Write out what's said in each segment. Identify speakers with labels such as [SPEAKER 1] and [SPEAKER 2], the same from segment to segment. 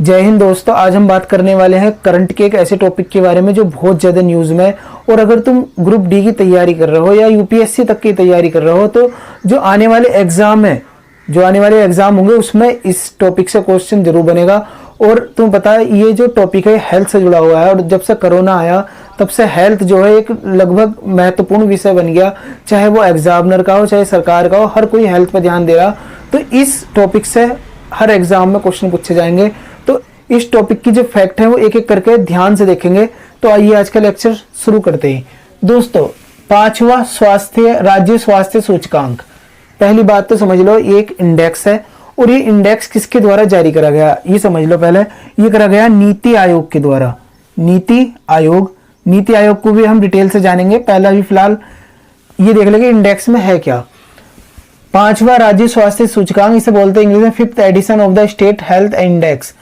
[SPEAKER 1] जय हिंद दोस्तों। आज हम बात करने वाले हैं करंट के एक ऐसे टॉपिक के बारे में जो बहुत ज़्यादा न्यूज़ में है। और अगर तुम ग्रुप डी की तैयारी कर रहे हो या यूपीएससी तक की तैयारी कर रहे हो तो जो आने वाले एग्जाम होंगे उसमें इस टॉपिक से क्वेश्चन जरूर बनेगा। और तुम्हें पता है ये जो टॉपिक है हेल्थ से जुड़ा हुआ है और जब से कोरोना आया तब से हेल्थ जो है एक लगभग महत्वपूर्ण विषय बन गया। चाहे वो एग्जामिनर का हो चाहे सरकार का हो, हर कोई हेल्थ पर ध्यान दे रहा। तो इस टॉपिक से हर एग्जाम में क्वेश्चन पूछे जाएंगे। तो इस टॉपिक की जो फैक्ट है वो एक एक करके ध्यान से देखेंगे। तो आइए आज का लेक्चर शुरू करते हैं। दोस्तों, 5वां राज्य स्वास्थ्य सूचकांक, पहली बात तो समझ लो ये एक इंडेक्स है। और ये इंडेक्स किसके द्वारा जारी करा गया ये समझ लो। पहले ये करा गया नीति आयोग के द्वारा। नीति आयोग को भी हम डिटेल से जानेंगे। पहला भी फिलहाल ये देख लेंगे इंडेक्स में है क्या। 5वां राज्य स्वास्थ्य सूचकांक, इसे बोलते हैं इंग्लिश में 5th edition of the state health index.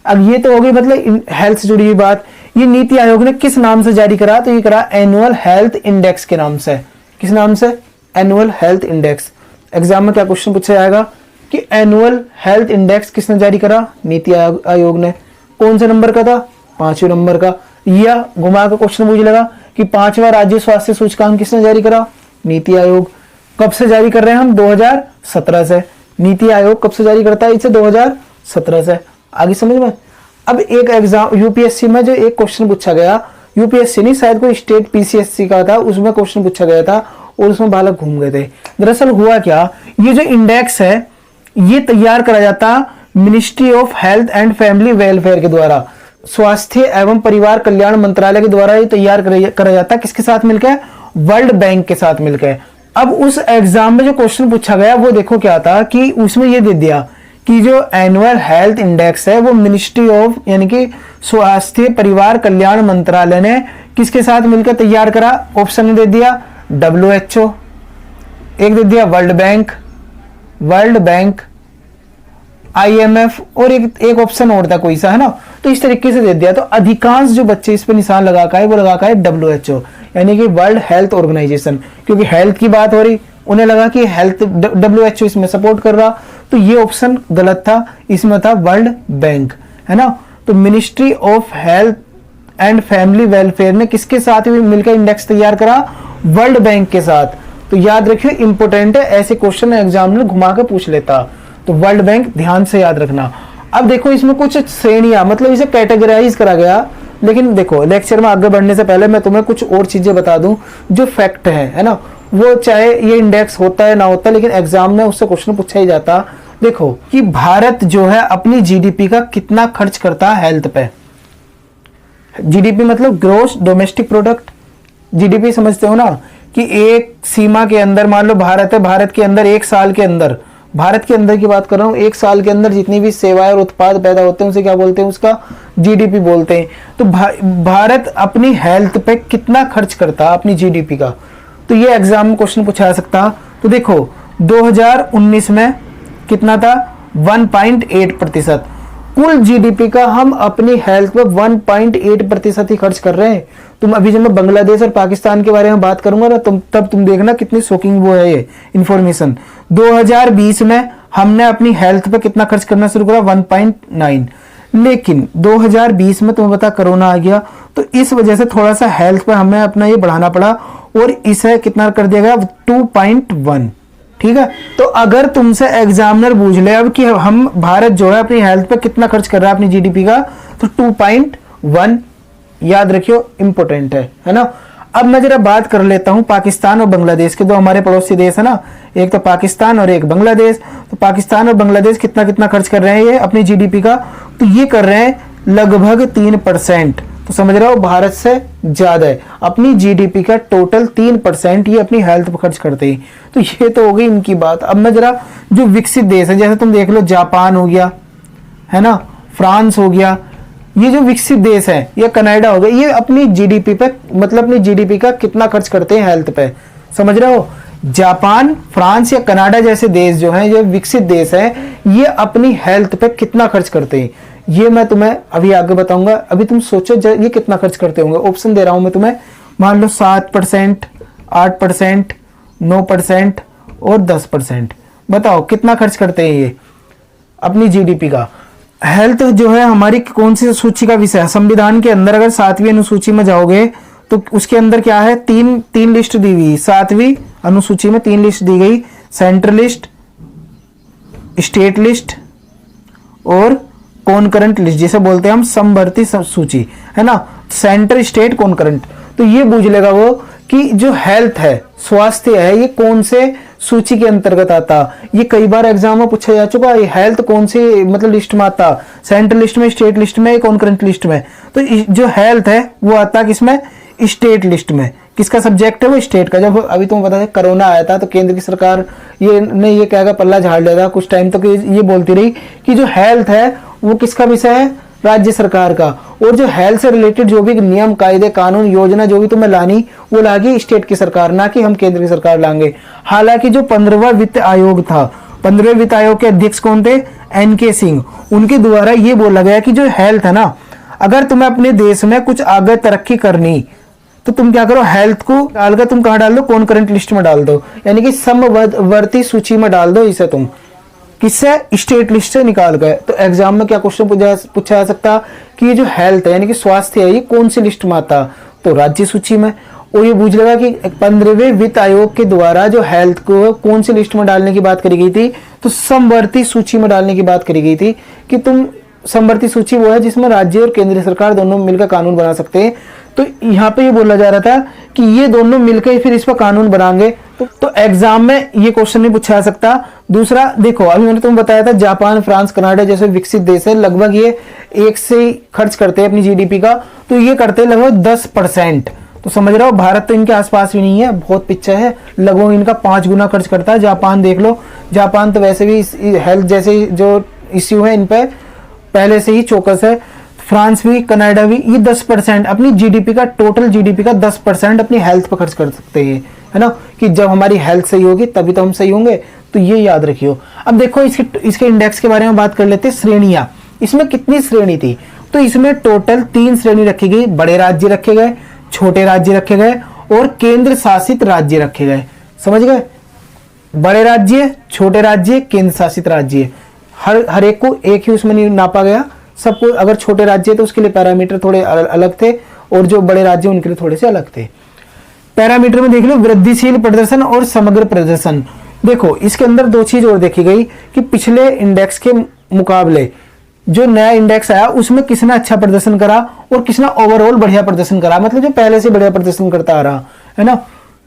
[SPEAKER 1] अब ये तो हो गई मतलब हेल्थ से जुड़ी हुई बात। ये नीति आयोग ने किस नाम से जारी करा, तो ये करा एनुअल हेल्थ इंडेक्स के नाम से। किस नाम से? Annual health index. एग्जाम में क्या क्वेश्चन पूछा जाएगा कि एनुअल हेल्थ इंडेक्स किसने जारी करा? नीति आयोग ने। कौन से नंबर का था? 5वें नंबर का। या घुमा कर क्वेश्चन पूछ लेगा कि 5वां राज्य स्वास्थ्य सूचकांक किसने जारी करा? नीति आयोग। कब से जारी कर रहे हैं हम? 2017 से। नीति आयोग कब से जारी करता है इसे? 2017 से। आगे समझ में। अब एक एग्जाम यूपीएससी में जो एक क्वेश्चन पूछा गया, यूपीएससी नहीं शायद कोई स्टेट पीसीएससी का था, उसमें क्वेश्चन पूछा गया था और उसमें बालक घूम गए थे। दरअसल हुआ क्या, ये जो इंडेक्स है ये तैयार करा जाता ministry of health and family welfare के द्वारा, स्वास्थ्य एवं परिवार कल्याण मंत्रालय के द्वारा ये तैयार करा जाता। किसके साथ मिलकर? वर्ल्ड बैंक के साथ मिलकर। अब उस एग्जाम में जो क्वेश्चन पूछा गया वो देखो क्या था कि उसमें ये दे दिया कि जो एनुअल हेल्थ इंडेक्स है वो मिनिस्ट्री ऑफ यानी कि स्वास्थ्य परिवार कल्याण मंत्रालय ने किसके साथ मिलकर तैयार करा। ऑप्शन में दे दिया WHO, एक दे दिया वर्ल्ड बैंक, IMF और एक ऑप्शन और था कोई सा, है ना। तो इस तरीके से दे दिया। तो अधिकांश जो बच्चे इस पे निशान लगा का है वो लगा का है WHO यानी कि वर्ल्ड हेल्थ ऑर्गेनाइजेशन, क्योंकि हेल्थ की बात हो रही, उन्हें लगा कि हेल्थ WHO इसमें सपोर्ट कर रहा। तो ये ऑप्शन गलत था, इसमें था वर्ल्ड बैंक, है ना। तो ministry of health and family welfare ने किसके साथ मिलकर इंडेक्स तैयार करा? वर्ल्ड बैंक के साथ। तो याद रखिए, इंपोर्टेंट है, ऐसे क्वेश्चन एग्जाम में घुमा के पूछ लेता। तो वर्ल्ड बैंक ध्यान से याद रखना। अब देखो इसमें कुछ श्रेणियां, मतलब इसे कैटेगराइज करा गया। लेकिन देखो लेक्चर में आगे बढ़ने से पहले मैं तुम्हें कुछ और चीजें बता दूं जो फैक्ट है ना। वो चाहे ये इंडेक्स होता है ना होता, लेकिन एग्जाम में उससे क्वेश्चन पूछा ही जाता। देखो कि भारत जो है अपनी जीडीपी का कितना खर्च करता है हेल्थ पे। जीडीपी मतलब ग्रोस डोमेस्टिक प्रोडक्ट। जीडीपी समझते हो ना कि एक सीमा के अंदर, मान लो भारत है, भारत के अंदर एक साल के अंदर, भारत के अंदर की बात कर रहा हूं, एक साल के अंदर जितनी भी सेवाएं और उत्पाद पैदा होते हैं उसे क्या बोलते हैं? उसका जीडीपी बोलते हैं। तो भारत अपनी हेल्थ पे कितना खर्च करता अपनी जीडीपी का, तो ये एग्जाम में क्वेश्चन पूछा जा सकता। तो देखो 2019 में कितना था? 1.8%। कुल जीडीपी का हम अपनी हेल्थ पे 1.8% ही खर्च कर रहे हैं। तुम अभी जब मैं बांग्लादेश और पाकिस्तान के बारे में बात करूंगा ना तब तुम देखना कितनी शॉकिंग वो है ये इंफॉर्मेशन। 2020 में हमने अपनी हेल्थ पे कितना खर्च करना शुरू करा? 1.9। लेकिन 2020 में तुम्हें पता कोरोना आ गया, तो इस वजह से थोड़ा सा हेल्थ पे हमें अपना ये बढ़ाना पड़ा और इसे कितना कर दिया गया? 2.1। ठीक है। तो अगर तुमसे एग्जामिनर पूछ ले अब कि हम भारत जो है अपनी हेल्थ पे कितना खर्च कर रहा है अपनी जीडीपी का, तो 2.1 याद रखियो, इंपोर्टेंट है ना। अब मैं जरा बात कर लेता हूं पाकिस्तान और बांग्लादेश के, दो हमारे पड़ोसी देश है ना, एक तो पाकिस्तान और एक बांग्लादेश। तो पाकिस्तान और बांग्लादेश कितना कितना खर्च कर रहे हैं ये अपनी जीडीपी का? तो ये कर रहे हैं लगभग 3%। तो समझ रहे हो भारत से ज्यादा है। अपनी जीडीपी का टोटल 3% ये अपनी हेल्थ पर खर्च करते हैं। तो ये तो हो गई इनकी बात। अब मैं जरा जो विकसित देश है, जैसे तुम देख लो जापान हो गया, है ना, फ्रांस हो गया, ये जो विकसित देश है, ये कनाडा हो गया, ये अपनी जीडीपी पे मतलब अपनी जीडीपी का कितना खर्च करते हैं हेल्थ पे। समझ रहे हो? जापान, फ्रांस या कनाडा जैसे देश जो हैं, ये विकसित देश है, ये अपनी हेल्थ पे कितना खर्च करते हैं ये मैं तुम्हें अभी आगे बताऊंगा। अभी तुम सोचो ये कितना खर्च करते होंगे। ऑप्शन दे रहा हूं मैं तुम्हें। मान लो 7%, 8%, 9% और 10%। बताओ कितना खर्च करते हैं ये अपनी जीडीपी का। हेल्थ जो है हमारी कौन सी सूची का विषय है? संविधान के अंदर अगर 7वीं अनुसूची में जाओगे तो उसके अंदर क्या है, तीन लिस्ट दी हुई। 7वीं अनुसूची में 3 लिस्ट दी गई, सेंट्रल लिस्ट, स्टेट लिस्ट और कॉनकरेंट लिस्ट, जिसे बोलते हैं हम समवर्ती सूची, है ना। Centre, state, कॉनकरेंट। तो ये पूछ लेगा वो कि जो हेल्थ है, स्वास्थ्य है, ये कौन से सूची के अंतर्गत आता। ये कई बार एग्जाम में पूछा जा चुका है, हेल्थ कौन सी मतलब लिस्ट में आता, सेंट्रल लिस्ट में, स्टेट लिस्ट में, कॉनकरेंट लिस्ट में। तो जो हेल्थ है वो आता किसमें, स्टेट लिस्ट में। किसका सब्जेक्ट है वो, स्टेट का। जब अभी तुम बता, कोरोना आया था तो केंद्र की सरकार ये क्या पल्ला झाड़ लिया था कुछ टाइम तक। ये बोलती रही कि जो हेल्थ है वो किसका विषय है, राज्य सरकार का। और जो हेल्थ से रिलेटेड जो भी नियम, कायदे, कानून, योजना जो भी तुम्हें लानी, वो लागी स्टेट की सरकार, ना कि हम केंद्र की सरकार लाएंगे। हालांकि जो 15वां वित्त आयोग था, 15वें वित्त आयोग के अध्यक्ष कौन थे, NK सिंह। उनके द्वारा ये बोला गया कि जो हेल्थ है ना, अगर तुम्हें अपने देश में कुछ आगे तरक्की करनी तो तुम क्या करो, हेल्थ को डालकर तुम कहां डाल दो, कॉनकरेंट लिस्ट में डाल दो, यानी कि समवर्ती सूची में डाल दो इसे तुम। किससे, स्टेट लिस्ट से निकाल गए। तो एग्जाम में क्या क्वेश्चन पूछा जा सकता कि ये जो हेल्थ है यानी कि स्वास्थ्य है, ये कौन सी लिस्ट में आता, तो राज्य सूची में। और ये पूछ लेगा कि 15वें वित्त आयोग के द्वारा जो हेल्थ को कौन सी लिस्ट में डालने की बात करी गई थी, तो समवर्ती सूची में डालने की बात करी गई थी। कि तुम समवर्ती सूची वो है जिसमें राज्य और केंद्र सरकार दोनों मिलकर कानून बना सकते हैं। तो यहाँ पे ये बोला जा रहा था कि ये दोनों मिलकर फिर इस पर कानून बनाएंगे। तो एग्जाम में ये क्वेश्चन नहीं पूछा जा सकता। दूसरा देखो, अभी मैंने तुम्हें बताया था जापान, फ्रांस, कनाडा जैसे विकसित देश है, लगभग ये 1 से खर्च करते हैं अपनी GDP का, तो ये करते हैं लगभग 10%। तो समझ रहे हो, भारत तो इनके आसपास भी नहीं है, बहुत पीछे है, लगभग इनका 5 गुना खर्च करता है। जापान देख लो, जापान तो वैसे भी हेल्थ जैसे जो इश्यू है इन पे पहले से ही चौकस है। फ्रांस भी, कनाडा भी, ये 10% अपनी GDP का, टोटल GDP का 10% अपनी हेल्थ पर खर्च कर सकते हैं, है ना। कि जब हमारी हेल्थ सही होगी तभी तो हम सही होंगे, तो ये याद रखियो। अब देखो इसके इंडेक्स के बारे में बात कर लेते हैं। श्रेणियां, इसमें कितनी श्रेणी थी, तो इसमें टोटल 3 श्रेणी रखी गई। बड़े राज्य रखे गए, छोटे राज्य रखे गए और केंद्र शासित राज्य रखे गए। समझ गए, बड़े राज्य, छोटे राज्य, केंद्र शासित राज्य, हर एक को एक ही उसमें नहीं नापा गया। सबको, अगर छोटे राज्य तो उसके लिए पैरामीटर थोड़े अलग थे और जो बड़े राज्य उनके लिए थोड़े से अलग थे। पैरामीटर में देख लो, वृद्धिशील प्रदर्शन और समग्र प्रदर्शन। देखो इसके अंदर 2 चीज और देखी गई कि पिछले इंडेक्स के मुकाबले जो नया इंडेक्स आया उसमें किसने अच्छा प्रदर्शन करा और किसने ओवरऑल बढ़िया प्रदर्शन करा, मतलब जो पहले से बढ़िया प्रदर्शन करता आ रहा है ना।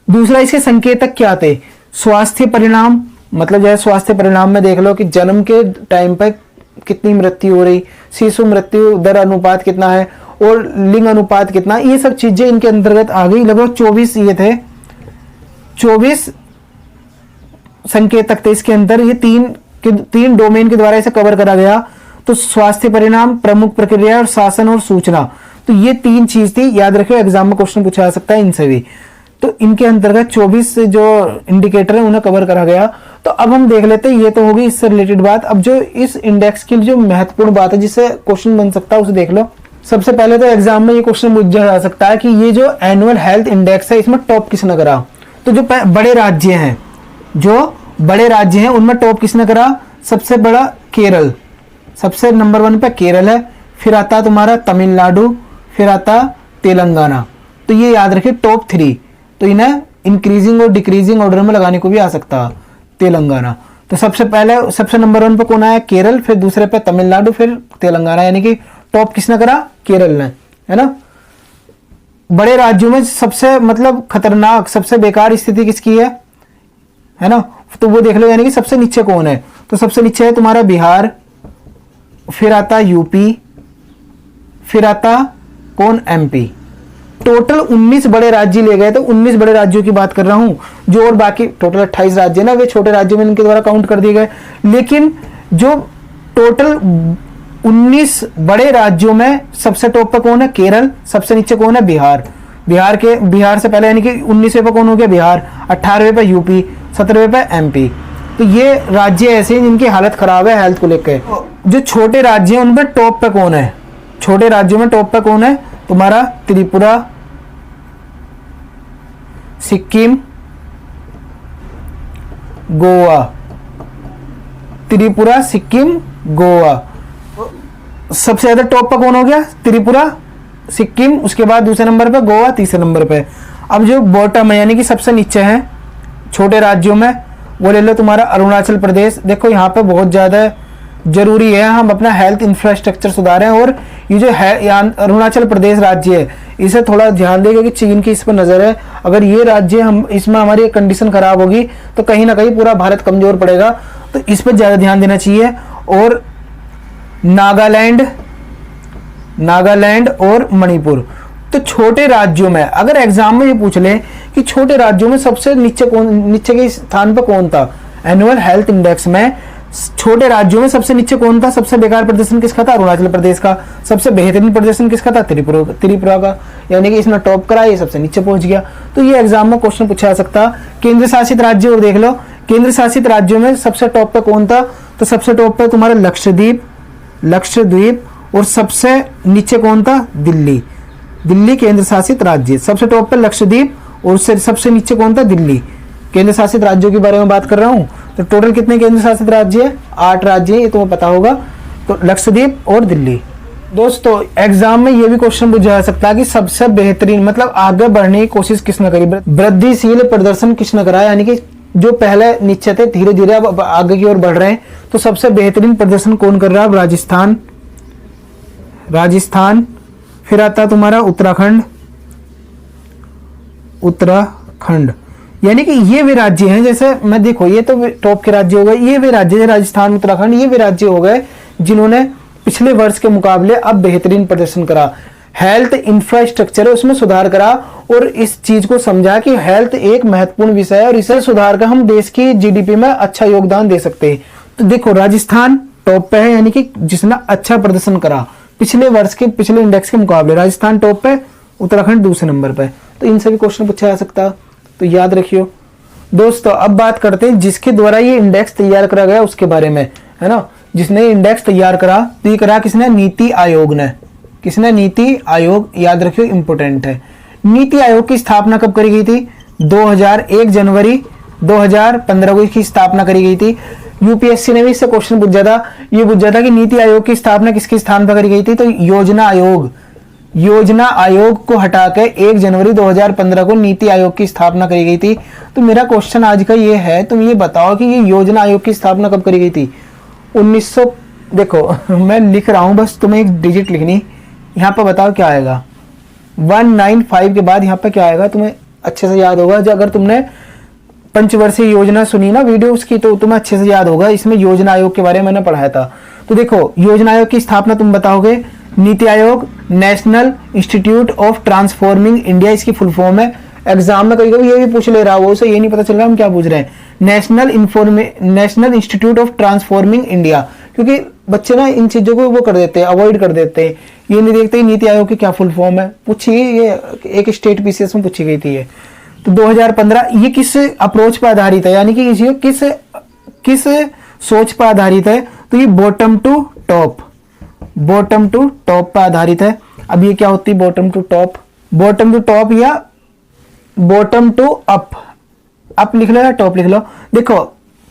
[SPEAKER 1] दूसरा, इसके संकेतक क्या थे, स्वास्थ्य परिणाम, मतलब जैसे स्वास्थ्य परिणाम में देख लो कि जन्म के टाइम पर कितनी मृत्यु हो रही, शिशु मृत्यु दर अनुपात कितना है और लिंग अनुपात कितना, ये सब चीजें इनके अंतर्गत आ गई। लगभग 24 ये थे, 24 संकेतक थे इसके अंदर। ये तीन डोमेन के द्वारा इसे कवर करा गया। तो स्वास्थ्य परिणाम, प्रमुख प्रक्रिया और शासन और सूचना, तो ये 3 चीज थी। याद रखियो, एग्जाम में क्वेश्चन पूछा जा सकता है इनसे भी। तो इनके अंतर्गत 24 जो इंडिकेटर है उन्हें कवर करा गया। तो अब हम देख लेते हैं, ये तो होगी इससे रिलेटेड बात। अब जो इस इंडेक्स की जो महत्वपूर्ण बात है जिससे क्वेश्चन बन सकता है उसे देख लो। सबसे पहले तो एग्जाम में ये क्वेश्चन पूछा जा सकता है कि ये जो एनुअल हेल्थ इंडेक्स है इसमें टॉप किसने करा। तो जो बड़े राज्य हैं, जो बड़े राज्य हैं उनमें टॉप किसने करा, सबसे बड़ा केरल, सबसे नंबर 1 पे केरल है, फिर आता तुम्हारा तमिलनाडु, फिर आता तेलंगाना। तो ये याद रखिए टॉप 3। तो इन्हें इंक्रीजिंग और डिक्रीजिंग ऑर्डर में लगाने को भी आ सकता तेलंगाना। तो सबसे पहले सबसे नंबर 1 पे कौन आया, केरल, फिर दूसरे पे तमिलनाडु, फिर तेलंगाना, यानी कि टॉप किसने करा, केरल ने, है ना। बड़े राज्यों में सबसे मतलब खतरनाक, सबसे बेकार स्थिति किसकी है ना, तो वो देख लो, यानी कि सबसे नीचे कौन है। तो सबसे नीचे है तुम्हारा बिहार, फिर आता यूपी, फिर आता कौन, MP। टोटल 19 बड़े राज्य ले गए। तो 19 बड़े राज्यों की बात कर रहा हूं, जो और बाकी टोटल 28 राज्य ना, वे छोटे राज्यों में इनके द्वारा काउंट कर दिए गए। लेकिन जो टोटल 19 बड़े राज्यों में सबसे टॉप पे कौन है, केरल, सबसे नीचे कौन है, बिहार। बिहार से पहले यानी कि 19वें पे कौन हो गया, बिहार, 18वें पे यूपी, 17वें पे MP। तो ये राज्य ऐसे हैं जिनकी हालत खराब है हेल्थ को लेकर। जो छोटे राज्य हैं उनमें टॉप पे कौन है, छोटे राज्यों में टॉप पे कौन है, तुम्हारा त्रिपुरा, सिक्किम, गोवा, त्रिपुरा, सिक्किम, गोवा। सबसे ज्यादा टॉप पर कौन हो गया? त्रिपुरा, सिक्किम, उसके बाद दूसरे नंबर पे गोवा, तीसरे नंबर पे। अब जो बॉटम है यानी कि सबसे नीचे है छोटे राज्यों में, वो ले लो तुम्हारा अरुणाचल प्रदेश। देखो यहाँ पे बहुत ज्यादा जरूरी है हम अपना हेल्थ इंफ्रास्ट्रक्चर सुधारें, और ये जो है अरुणाचल प्रदेश राज्य है इसे थोड़ा ध्यान देगा कि चीन की इस पर नजर है। अगर ये राज्य हम इसमें हमारी कंडीशन खराब होगी तो कहीं ना कहीं पूरा भारत कमजोर पड़ेगा, तो इस पर ज्यादा ध्यान देना चाहिए। और नागालैंड और मणिपुर, तो छोटे राज्यों में अगर एग्जाम में ये पूछ ले कि छोटे राज्यों में सबसे नीचे के स्थान पर कौन था एनुअल हेल्थ इंडेक्स में, छोटे राज्यों में सबसे नीचे कौन था? सबसे बेकार प्रदर्शन किसका था? अरुणाचल प्रदेश का। सबसे बेहतरीन प्रदर्शन किसका था? त्रिपुरा का। यानी कि इसने टॉप करा, ये सबसे नीचे पहुंच गया। तो ये एग्जाम में क्वेश्चन पूछा जा सकता। केंद्र शासित राज्य और देख लो, केंद्र शासित राज्यों में सबसे टॉप पे कौन था? तो सबसे टॉप पे तुम्हारा लक्षद्वीप, और सबसे नीचे कौन था? दिल्ली केंद्र शासित राज्य। सबसे टॉप पे लक्षद्वीप और सबसे नीचे कौन था? दिल्ली। केंद्र शासित राज्यों के बारे में बात कर रहा हूं। तो टोटल कितने केंद्र शासित राज्य है? 8 राज्य है, ये तुम्हें पता होगा। तो लक्षद्वीप और दिल्ली। दोस्तों एग्जाम में ये भी क्वेश्चन पूछा जा सकता है कि सबसे बेहतरीन मतलब आगे बढ़ने की कोशिश किसने करी, वृद्धिशील प्रदर्शन किसने करा, यानी कि जो पहले नीचे थे धीरे धीरे अब आगे की ओर बढ़ रहे हैं। तो सबसे बेहतरीन प्रदर्शन कौन कर रहा है? राजस्थान, फिर आता तुम्हारा उत्तराखंड। यानी कि ये वे राज्य हैं, जैसे मैं देखो ये तो टॉप के राज्य हो गए, ये वे राज्य राजस्थान, उत्तराखंड, ये वे राज्य हो गए जिन्होंने पिछले वर्ष के मुकाबले अब बेहतरीन प्रदर्शन करा। हेल्थ इंफ्रास्ट्रक्चर है उसमें सुधार करा, और इस चीज को समझा कि हेल्थ एक महत्वपूर्ण विषय है और इसे सुधार कर हम देश की जीडीपी में अच्छा योगदान दे सकते हैं। तो देखो राजस्थान टॉप पे है, यानी कि जिसने अच्छा प्रदर्शन करा पिछले वर्ष के पिछले इंडेक्स के मुकाबले, राजस्थान टॉप पे, उत्तराखंड दूसरे नंबर पे। तो इनसे भी क्वेश्चन पूछा जा सकता, तो याद रखियो। दोस्तों अब बात करते हैं जिसके द्वारा ये इंडेक्स तैयार करा गया उसके बारे में, है ना। जिसने इंडेक्स तैयार करा, तो ये करा किसने? नीति आयोग ने। किसने? नीति आयोग। याद रखियो, इंपोर्टेंट है। नीति आयोग की स्थापना कब करी गई थी? 1 जनवरी 2015 को इसकी स्थापना करी गई थी। यूपीएससी ने भी इससे क्वेश्चन पूछा था, ये पूछा था कि नीति आयोग की स्थापना किसके स्थान पर करी गई थी? तो योजना आयोग को हटाकर 1 जनवरी 2015 को नीति आयोग की स्थापना करी गई थी। तो मेरा क्वेश्चन आज का ये है, तुम ये बताओ कि ये योजना आयोग की स्थापना कब करी गई थी? 1900, देखो मैं लिख रहा हूं, बस तुम्हें एक डिजिट लिखनी, यहाँ पर बताओ क्या आएगा। 195 के बाद यहाँ पर क्या आएगा तुम्हें अच्छे से याद होगा। जो अगर तुमने पंचवर्षीय योजना सुनी ना वीडियो उसकी, तो तुम्हें अच्छे से याद होगा। इसमें योजना आयोग के बारे में मैंने पढ़ाया था। तो देखो योजना आयोग की स्थापना तुम बताओगे, NITI Aayog national institute of transforming India इसकी फुल फॉर्म है। एग्जाम में कभी कभी ये भी पूछ ले रहा हो, उसे ये नहीं पता चल रहा हम क्या पूछ रहे हैं। National institute of transforming India, क्योंकि बच्चे ना इन चीजों को वो कर देते हैं, अवॉइड कर देते हैं, ये नहीं देखते नीति आयोग की क्या फुल फॉर्म है। पूछी, ये एक स्टेट पीसीएस में पूछी गई थी ये। तो 2015 ये किस अप्रोच पर आधारित है, यानी कि किस सोच पर आधारित है? तो ये बॉटम टू टॉप पर आधारित है। अब ये क्या होती है bottom to top? Bottom to top या बॉटम टू अप लिख लो या टॉप लिख लो। देखो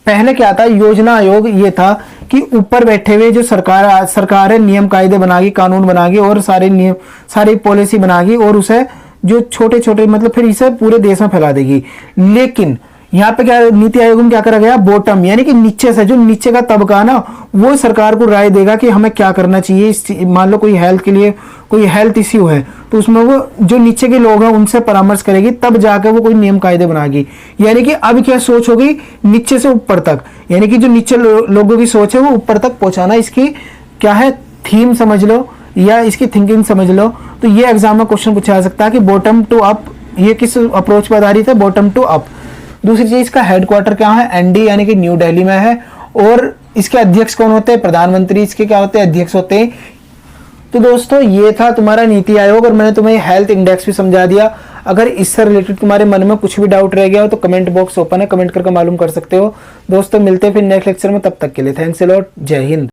[SPEAKER 1] पहले क्या था, योजना आयोग ये था कि ऊपर बैठे हुए जो सरकार है नियम कायदे बनाएगी, कानून बनाएगी और सारी पॉलिसी बनाएगी, और उसे जो छोटे छोटे मतलब फिर इसे पूरे देश में फैला देगी। लेकिन यहाँ पे क्या नीति आयोग में क्या करा गया? बॉटम, यानी कि नीचे से जो नीचे का तबका ना, वो सरकार को राय देगा कि हमें क्या करना चाहिए। मान लो कोई हेल्थ के लिए कोई हेल्थ इश्यू है, तो उसमें वो जो नीचे के लोग हैं उनसे परामर्श करेगी, तब जाकर वो कोई नियम कायदे बनाएगी। यानी कि अब क्या सोच होगी नीचे से ऊपर तक, यानी कि जो नीचे लोगों की सोच है वो ऊपर तक पहुंचाना, इसकी क्या है थीम समझ लो या इसकी थिंकिंग समझ लो। तो ये एग्जाम में क्वेश्चन पूछा जा सकता है कि बॉटम टू अप ये किस अप्रोच पर आधारित है? Bottom to up. दूसरी चीज इसका हेडक्वार्टर क्या है? एनडी यानी कि न्यू दिल्ली में है, और इसके अध्यक्ष कौन होते हैं? प्रधानमंत्री इसके क्या होते हैं? अध्यक्ष होते हैं। तो दोस्तों ये था तुम्हारा नीति आयोग, और मैंने तुम्हें हेल्थ इंडेक्स भी समझा दिया। अगर इससे रिलेटेड तुम्हारे मन में कुछ भी डाउट रह गया हो तो कमेंट बॉक्स ओपन है, कमेंट करके मालूम कर सकते हो। दोस्तों मिलते हैं फिर नेक्स्ट लेक्चर में, तब तक के लिए थैंक्स अ लॉट, जय हिंद।